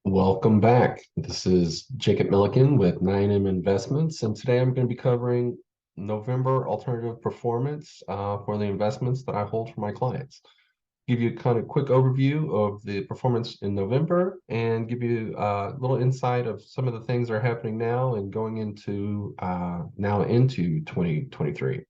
Welcome back. This is Jacob Milliken with 9M Investments, and today I'm going to be covering November alternative performance for the investments that I hold for my clients. Give you a kind of quick overview of the performance in November and give you a little insight of some of the things that are happening now and going into now into 2023.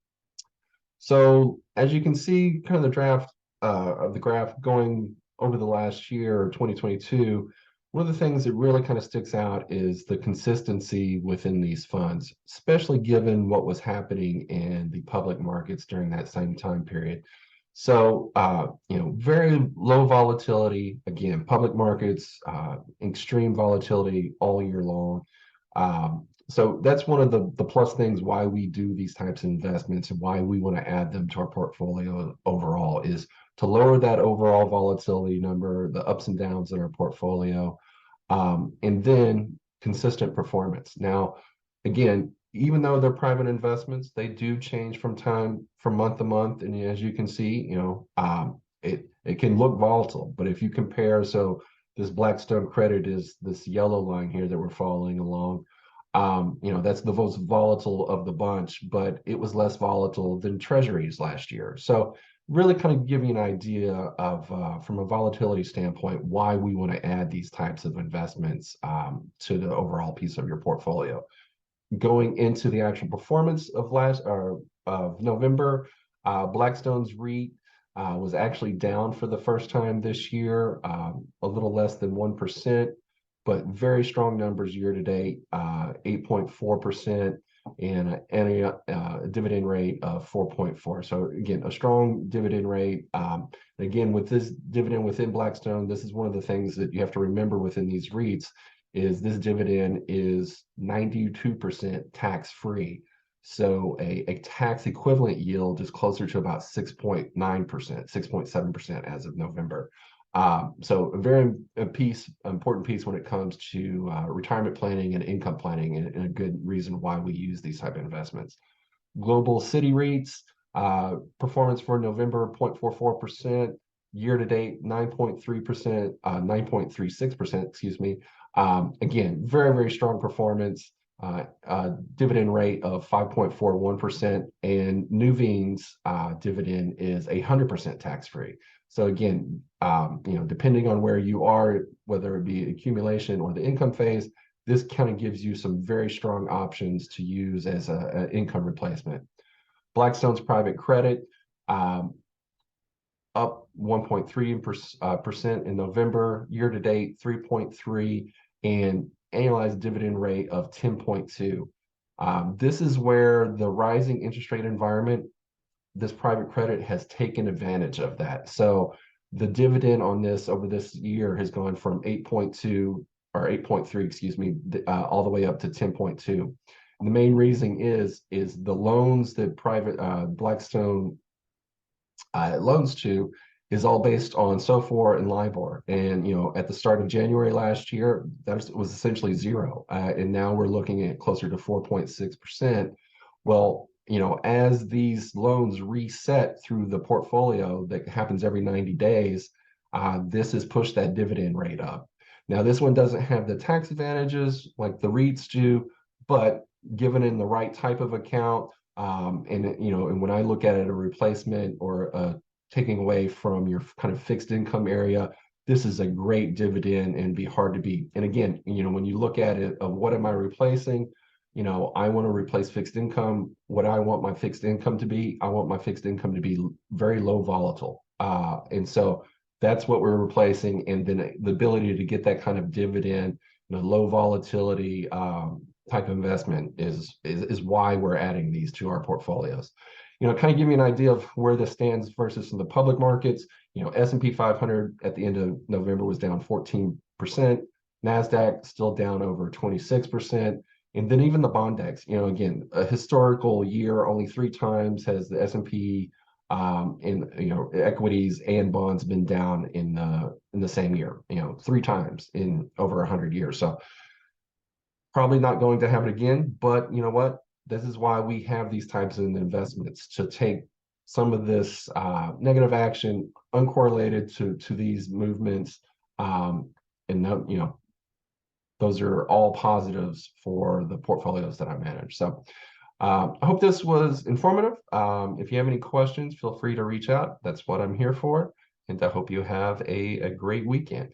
So as you can see, kind of the draft of the graph going over the last year, 2022, one of the things that really kind of sticks out is the consistency within these funds, especially given what was happening in the public markets during that same time period. So, very low volatility. Again, public markets, extreme volatility all year long. So that's one of the plus things why we do these types of investments and why we want to add them to our portfolio overall is to lower that overall volatility number, the ups and downs in our portfolio, and then consistent performance. Now, again, even though they're private investments, they do change from month to month, and as you can see, it can look volatile. But if you compare, so this Blackstone credit is this yellow line here that we're following along. That's the most volatile of the bunch, but it was less volatile than treasuries last year. So really kind of give you an idea of, from a volatility standpoint, why we want to add these types of investments to the overall piece of your portfolio. Going into the actual performance of November, Blackstone's REIT was actually down for the first time this year, a little less than 1%. But very strong numbers year to date, 8.4% and a dividend rate of 4.4. So again, a strong dividend rate. Again, with this dividend within Blackstone, this is one of the things that you have to remember within these REITs is this dividend is 92% tax-free. So a tax equivalent yield is closer to about 6.9%, 6.7% as of November. So a very important piece when it comes to retirement planning and income planning, and a good reason why we use these type of investments. Global city REITs, performance for November, 0.44%, year to date, 9.3%, 9.36%, excuse me. Again, very, very strong performance, dividend rate of 5.41%, and Nuveen's dividend is 100% tax-free. So again, depending on where you are, whether it be accumulation or the income phase, this kind of gives you some very strong options to use as an income replacement. Blackstone's private credit, up 1.3% in November, year to date 3.3, and annualized dividend rate of 10.2. This is where the rising interest rate environment, this private credit has taken advantage of that. So the dividend on this over this year has gone from 8.2 or 8.3, excuse me, all the way up to 10.2. And the main reason is the loans that private Blackstone loans to is all based on SOFR and LIBOR. And, at the start of January last year, that was essentially zero. And now we're looking at closer to 4.6%. Well, as these loans reset through the portfolio that happens every 90 days, this has pushed that dividend rate up. Now, this one doesn't have the tax advantages like the REITs do, but given in the right type of account, and when I look at it, a replacement or taking away from your kind of fixed income area, this is a great dividend and be hard to beat. And again, when you look at it of what am I replacing, I want to replace fixed income. What I want my fixed income to be, I want my fixed income to be very low volatile. And so that's what we're replacing. And then the ability to get that kind of dividend, low volatility type of investment is why we're adding these to our portfolios. Kind of give you an idea of where this stands versus in the public markets. S&P 500 at the end of November was down 14%. NASDAQ still down over 26%. And then even the bond index, again, a historical year, only 3 times has the S&P in equities and bonds been down in the same year. 3 times in over 100 years. So probably not going to happen again. But you know what? This is why we have these types of investments, to take some of this negative action uncorrelated to these movements, and those are all positives for the portfolios that I manage. So I hope this was informative. If you have any questions, feel free to reach out. That's what I'm here for. And I hope you have a great weekend.